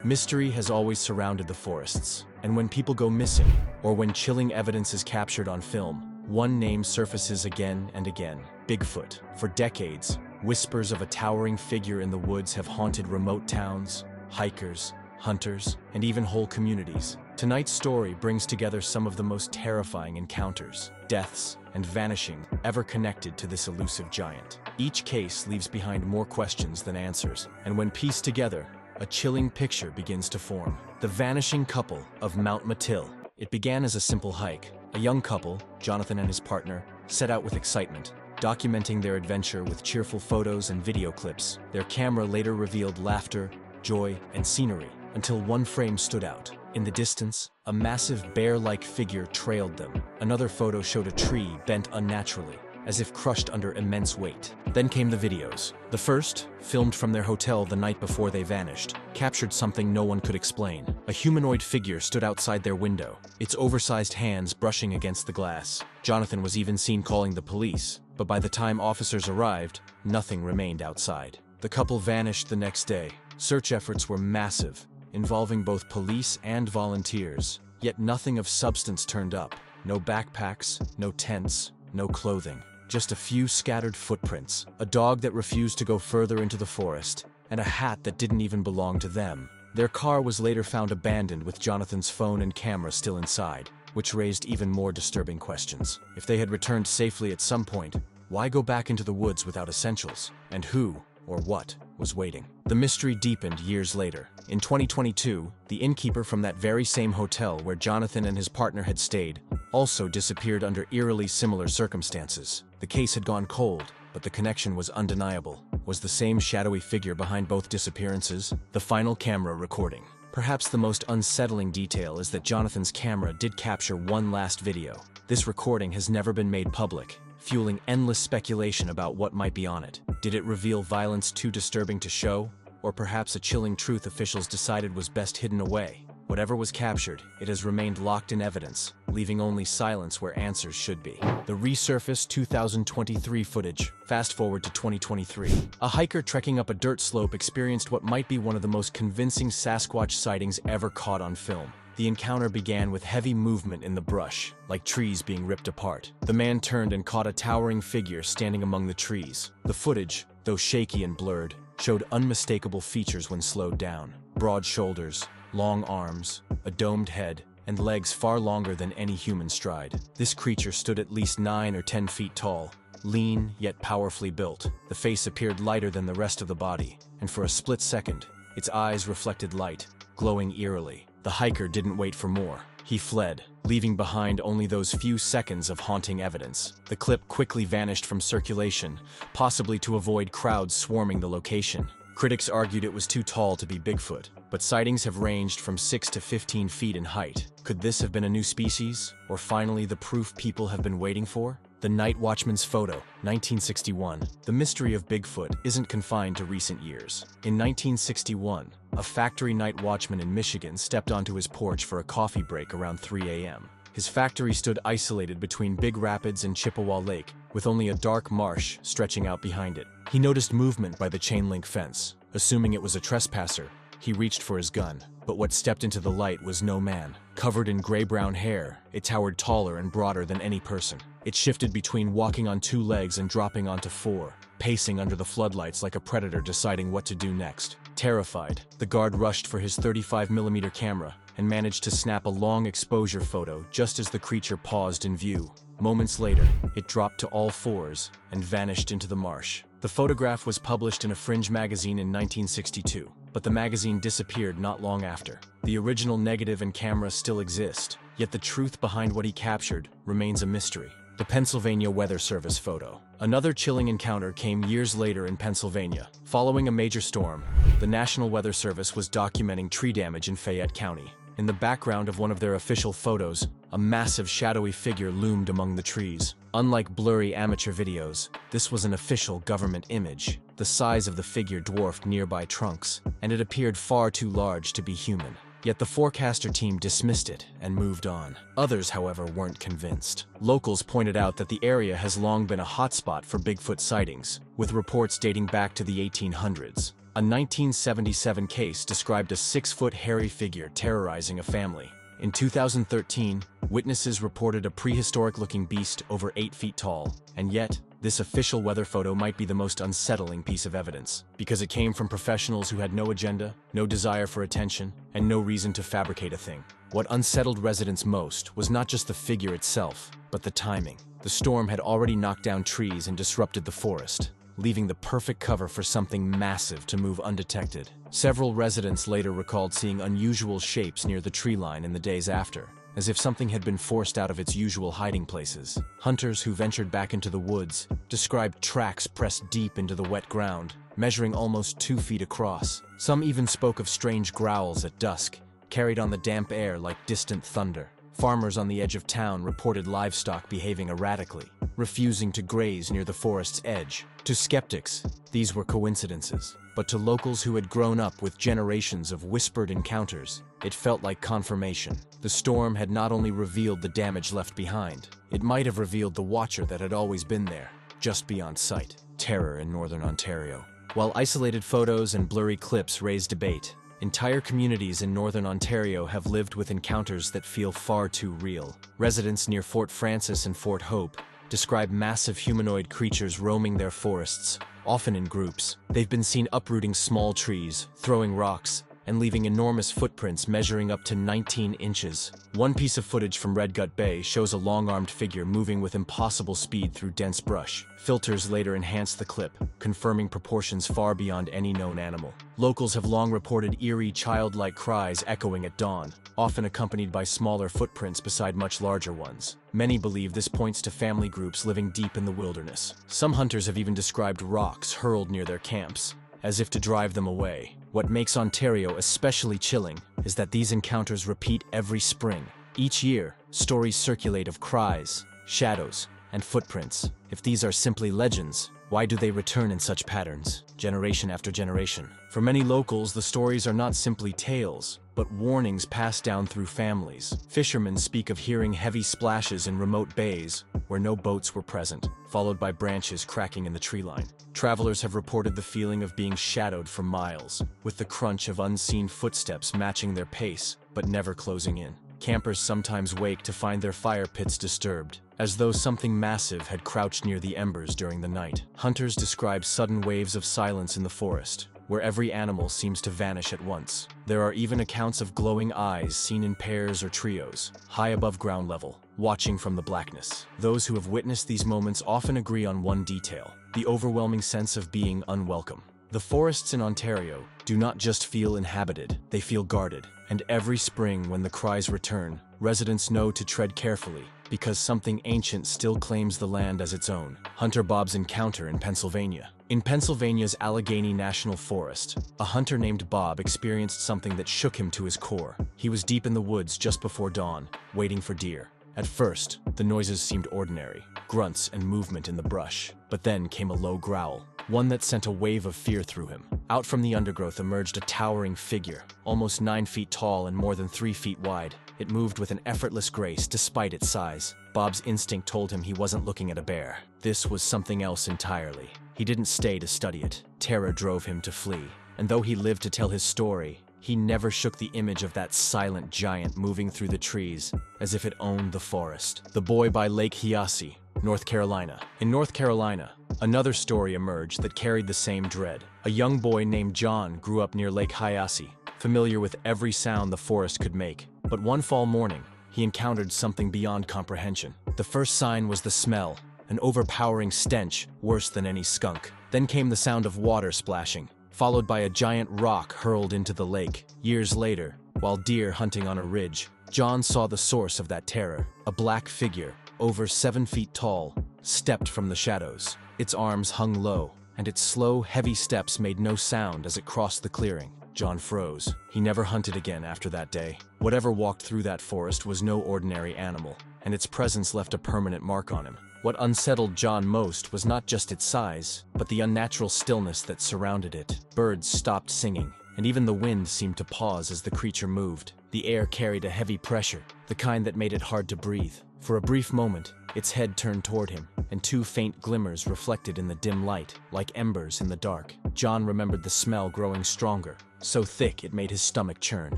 Mystery has always surrounded the forests, and when people go missing, or when chilling evidence is captured on film, one name surfaces again and again: Bigfoot. For decades, whispers of a towering figure in the woods have haunted remote towns, hikers, hunters, and even whole communities. Tonight's story brings together some of the most terrifying encounters, deaths, and vanishing ever connected to this elusive giant. Each case leaves behind more questions than answers, and when pieced together, a chilling picture begins to form. The vanishing couple of Mount Matil. It began as a simple hike. A young couple, Jonathan and his partner, set out with excitement, documenting their adventure with cheerful photos and video clips. Their camera later revealed laughter, joy, and scenery, until one frame stood out. In the distance, a massive bear-like figure trailed them. Another photo showed a tree bent unnaturally, as if crushed under immense weight. Then came the videos. The first, filmed from their hotel the night before they vanished, captured something no one could explain. A humanoid figure stood outside their window, its oversized hands brushing against the glass. Jonathan was even seen calling the police, but by the time officers arrived, nothing remained outside. The couple vanished the next day. Search efforts were massive, involving both police and volunteers, yet nothing of substance turned up. No backpacks, no tents, no clothing. Just a few scattered footprints, a dog that refused to go further into the forest, and a hat that didn't even belong to them. Their car was later found abandoned with Jonathan's phone and camera still inside, which raised even more disturbing questions. If they had returned safely at some point, why go back into the woods without essentials? And who, or what, was waiting? The mystery deepened years later. In 2022, the innkeeper from that very same hotel where Jonathan and his partner had stayed also disappeared under eerily similar circumstances. The case had gone cold, but the connection was undeniable. Was the same shadowy figure behind both disappearances? The final camera recording. Perhaps the most unsettling detail is that Jonathan's camera did capture one last video. This recording has never been made public, fueling endless speculation about what might be on it. Did it reveal violence too disturbing to show? Or perhaps a chilling truth officials decided was best hidden away? Whatever was captured, it has remained locked in evidence, leaving only silence where answers should be. The resurfaced 2023 footage. Fast forward to 2023. A hiker trekking up a dirt slope experienced what might be one of the most convincing Sasquatch sightings ever caught on film. The encounter began with heavy movement in the brush, like trees being ripped apart. The man turned and caught a towering figure standing among the trees. The footage, though shaky and blurred, showed unmistakable features when slowed down. Broad shoulders, long arms, a domed head, and legs far longer than any human stride. This creature stood at least 9 or 10 feet tall, lean yet powerfully built. The face appeared lighter than the rest of the body, and for a split second, its eyes reflected light, glowing eerily. The hiker didn't wait for more. He fled, leaving behind only those few seconds of haunting evidence. The clip quickly vanished from circulation, possibly to avoid crowds swarming the location. Critics argued it was too tall to be Bigfoot, but sightings have ranged from 6 to 15 feet in height. Could this have been a new species, or finally the proof people have been waiting for? The Night Watchman's photo, 1961. The mystery of Bigfoot isn't confined to recent years. In 1961, a factory night watchman in Michigan stepped onto his porch for a coffee break around 3 a.m. His factory stood isolated between Big Rapids and Chippewa Lake, with only a dark marsh stretching out behind it. He noticed movement by the chain-link fence. Assuming it was a trespasser, he reached for his gun, but what stepped into the light was no man. Covered in gray-brown hair, it towered taller and broader than any person. It shifted between walking on 2 legs and dropping onto 4, pacing under the floodlights like a predator deciding what to do next. Terrified, the guard rushed for his 35mm camera and managed to snap a long exposure photo just as the creature paused in view. Moments later, it dropped to all 4s and vanished into the marsh. The photograph was published in a fringe magazine in 1962, but the magazine disappeared not long after. The original negative and camera still exist, yet the truth behind what he captured remains a mystery. The Pennsylvania Weather Service photo. Another chilling encounter came years later in Pennsylvania. Following a major storm, the National Weather Service was documenting tree damage in Fayette County. In the background of one of their official photos, a massive shadowy figure loomed among the trees. Unlike blurry amateur videos, this was an official government image. The size of the figure dwarfed nearby trunks, and it appeared far too large to be human. Yet the forecaster team dismissed it and moved on. Others, however, weren't convinced. Locals pointed out that the area has long been a hotspot for Bigfoot sightings, with reports dating back to the 1800s. A 1977 case described a 6-foot hairy figure terrorizing a family. In 2013, witnesses reported a prehistoric-looking beast over 8 feet tall, and yet, this official weather photo might be the most unsettling piece of evidence, because it came from professionals who had no agenda, no desire for attention, and no reason to fabricate a thing. What unsettled residents most was not just the figure itself, but the timing. The storm had already knocked down trees and disrupted the forest, leaving the perfect cover for something massive to move undetected. Several residents later recalled seeing unusual shapes near the tree line in the days after, as if something had been forced out of its usual hiding places. Hunters who ventured back into the woods described tracks pressed deep into the wet ground, measuring almost 2 feet across. Some even spoke of strange growls at dusk, carried on the damp air like distant thunder. Farmers on the edge of town reported livestock behaving erratically, refusing to graze near the forest's edge. To skeptics, these were coincidences, but to locals who had grown up with generations of whispered encounters, it felt like confirmation. The storm had not only revealed the damage left behind, it might have revealed the watcher that had always been there, just beyond sight. Terror in northern Ontario. While isolated photos and blurry clips raise debate, entire communities in northern Ontario have lived with encounters that feel far too real. Residents near Fort Frances and Fort Hope describe massive humanoid creatures roaming their forests, often in groups. They've been seen uprooting small trees, throwing rocks, and leaving enormous footprints measuring up to 19 inches. One piece of footage from Red Gut Bay shows a long-armed figure moving with impossible speed through dense brush. Filters later enhanced the clip, confirming proportions far beyond any known animal. Locals have long reported eerie, childlike cries echoing at dawn, often accompanied by smaller footprints beside much larger ones. Many believe this points to family groups living deep in the wilderness. Some hunters have even described rocks hurled near their camps, as if to drive them away. What makes Ontario especially chilling is that these encounters repeat every spring. Each year, stories circulate of cries, shadows, and footprints. If these are simply legends, why do they return in such patterns, generation after generation? For many locals, the stories are not simply tales, but warnings passed down through families. Fishermen speak of hearing heavy splashes in remote bays where no boats were present, followed by branches cracking in the tree line. Travelers have reported the feeling of being shadowed for miles, with the crunch of unseen footsteps matching their pace, but never closing in. Campers sometimes wake to find their fire pits disturbed, as though something massive had crouched near the embers during the night. Hunters describe sudden waves of silence in the forest, where every animal seems to vanish at once. There are even accounts of glowing eyes seen in pairs or trios, high above ground level, watching from the blackness. Those who have witnessed these moments often agree on one detail: the overwhelming sense of being unwelcome. The forests in Ontario do not just feel inhabited, they feel guarded. And every spring when the cries return, residents know to tread carefully, because something ancient still claims the land as its own. Hunter Bob's encounter in Pennsylvania. In Pennsylvania's Allegheny National Forest, a hunter named Bob experienced something that shook him to his core. He was deep in the woods just before dawn, waiting for deer. At first, the noises seemed ordinary, grunts and movement in the brush. But then came a low growl, one that sent a wave of fear through him. Out from the undergrowth emerged a towering figure, almost 9 feet tall and more than 3 feet wide. It moved with an effortless grace despite its size. Bob's instinct told him he wasn't looking at a bear. This was something else entirely. He didn't stay to study it. Terror drove him to flee. And though he lived to tell his story, he never shook the image of that silent giant moving through the trees, as if it owned the forest. The Boy by Lake Hiasi, North Carolina. In North Carolina, another story emerged that carried the same dread. A young boy named John grew up near Lake Hiasi, familiar with every sound the forest could make. But one fall morning, he encountered something beyond comprehension. The first sign was the smell, an overpowering stench worse than any skunk. Then came the sound of water splashing, followed by a giant rock hurled into the lake. Years later, while deer hunting on a ridge, John saw the source of that terror. A black figure, over 7 feet tall, stepped from the shadows. Its arms hung low, and its slow, heavy steps made no sound as it crossed the clearing. John froze. He never hunted again after that day. Whatever walked through that forest was no ordinary animal, and its presence left a permanent mark on him. What unsettled John most was not just its size, but the unnatural stillness that surrounded it. Birds stopped singing, and even the wind seemed to pause as the creature moved. The air carried a heavy pressure, the kind that made it hard to breathe. For a brief moment, its head turned toward him, and two faint glimmers reflected in the dim light, like embers in the dark. John remembered the smell growing stronger, so thick it made his stomach churn.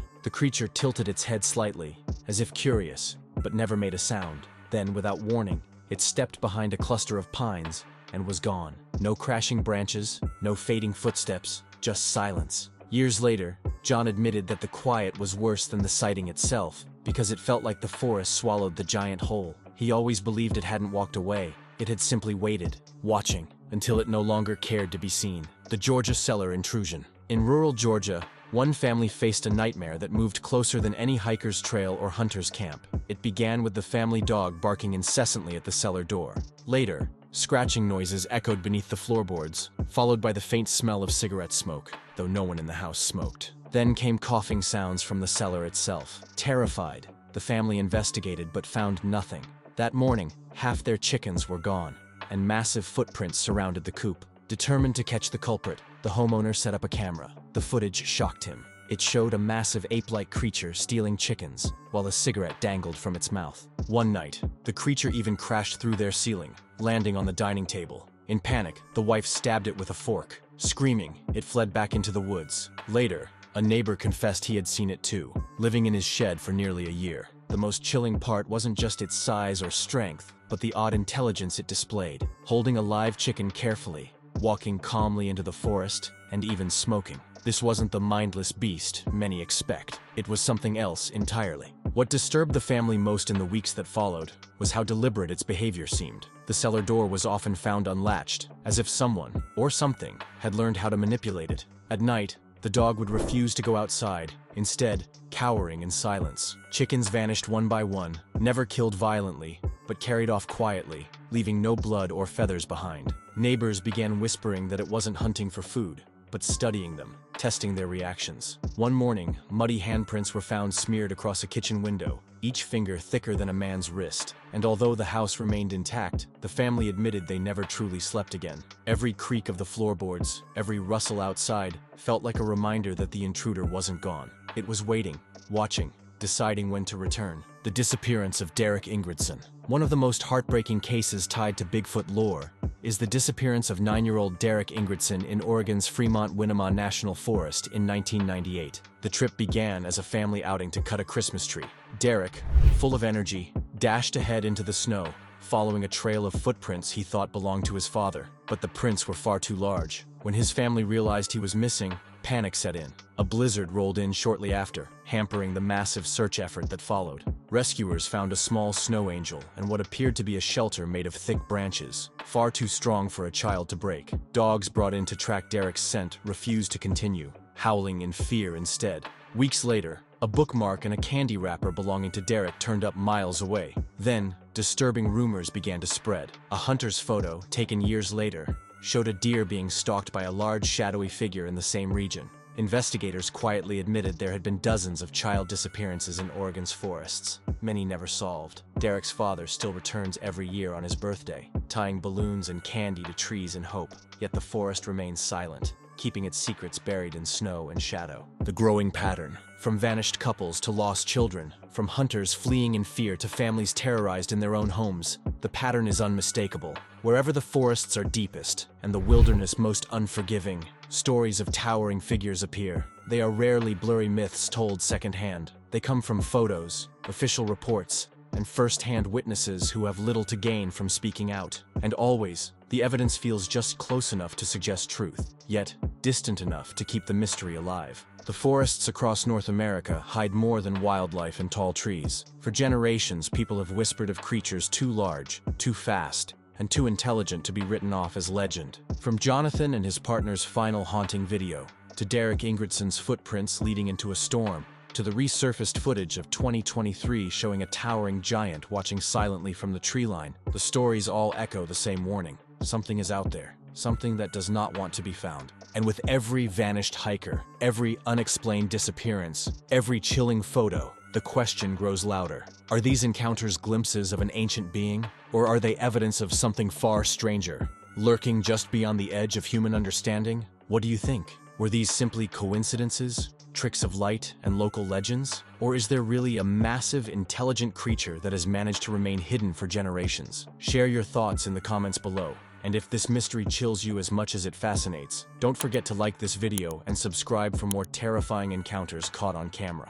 The creature tilted its head slightly, as if curious, but never made a sound. Then, without warning, it stepped behind a cluster of pines and was gone. No crashing branches, no fading footsteps, just silence. Years later, John admitted that the quiet was worse than the sighting itself, because it felt like the forest swallowed the giant whole. He always believed it hadn't walked away. It had simply waited, watching, until it no longer cared to be seen. The Georgia cellar intrusion. In rural Georgia, one family faced a nightmare that moved closer than any hiker's trail or hunter's camp. It began with the family dog barking incessantly at the cellar door. Later, scratching noises echoed beneath the floorboards, followed by the faint smell of cigarette smoke, though no one in the house smoked. Then came coughing sounds from the cellar itself. Terrified, the family investigated but found nothing. That morning, half their chickens were gone, and massive footprints surrounded the coop. Determined to catch the culprit, the homeowner set up a camera. The footage shocked him. It showed a massive ape-like creature stealing chickens, while a cigarette dangled from its mouth. One night, the creature even crashed through their ceiling, landing on the dining table. In panic, the wife stabbed it with a fork. Screaming, it fled back into the woods. Later, a neighbor confessed he had seen it too, living in his shed for nearly a year. The most chilling part wasn't just its size or strength, but the odd intelligence it displayed, holding a live chicken carefully, walking calmly into the forest, and even smoking. This wasn't the mindless beast many expect. It was something else entirely. What disturbed the family most in the weeks that followed was how deliberate its behavior seemed. The cellar door was often found unlatched, as if someone, or something, had learned how to manipulate it. At night, the dog would refuse to go outside, instead, cowering in silence. Chickens vanished one by one, never killed violently, but carried off quietly, leaving no blood or feathers behind. Neighbors began whispering that it wasn't hunting for food, but studying them, testing their reactions. One morning, muddy handprints were found smeared across a kitchen window, each finger thicker than a man's wrist. And although the house remained intact, the family admitted they never truly slept again. Every creak of the floorboards, every rustle outside, felt like a reminder that the intruder wasn't gone. It was waiting, watching, deciding when to return. The disappearance of Derek Ingridson. One of the most heartbreaking cases tied to Bigfoot lore is the disappearance of 9-year-old Derek Ingridson in Oregon's Fremont-Winema National Forest in 1998. The trip began as a family outing to cut a Christmas tree. Derek, full of energy, dashed ahead into the snow, following a trail of footprints he thought belonged to his father. But the prints were far too large. When his family realized he was missing, panic set in. A blizzard rolled in shortly after, hampering the massive search effort that followed. Rescuers found a small snow angel and what appeared to be a shelter made of thick branches, far too strong for a child to break. Dogs brought in to track Derek's scent refused to continue, howling in fear instead. Weeks later, a bookmark and a candy wrapper belonging to Derek turned up miles away. Then, disturbing rumors began to spread. A hunter's photo, taken years later, showed a deer being stalked by a large shadowy figure in the same region. Investigators quietly admitted there had been dozens of child disappearances in Oregon's forests, many never solved. Derek's father still returns every year on his birthday, tying balloons and candy to trees in hope, yet the forest remains silent, keeping its secrets buried in snow and shadow. The growing pattern, from vanished couples to lost children, from hunters fleeing in fear to families terrorized in their own homes, the pattern is unmistakable. Wherever the forests are deepest and the wilderness most unforgiving, stories of towering figures appear. They are rarely blurry myths told secondhand. They come from photos, official reports, and first-hand witnesses who have little to gain from speaking out. And always, the evidence feels just close enough to suggest truth, yet distant enough to keep the mystery alive. The forests across North America hide more than wildlife and tall trees. For generations, people have whispered of creatures too large, too fast, and too intelligent to be written off as legend. From Jonathan and his partner's final haunting video, to Derek Ingridson's footprints leading into a storm, to the resurfaced footage of 2023 showing a towering giant watching silently from the tree line, the stories all echo the same warning. Something is out there, something that does not want to be found. And with every vanished hiker, every unexplained disappearance, every chilling photo, the question grows louder. Are these encounters glimpses of an ancient being, or are they evidence of something far stranger, lurking just beyond the edge of human understanding? What do you think? Were these simply coincidences, tricks of light, and local legends? Or is there really a massive, intelligent creature that has managed to remain hidden for generations? Share your thoughts in the comments below. And if this mystery chills you as much as it fascinates, don't forget to like this video and subscribe for more terrifying encounters caught on camera.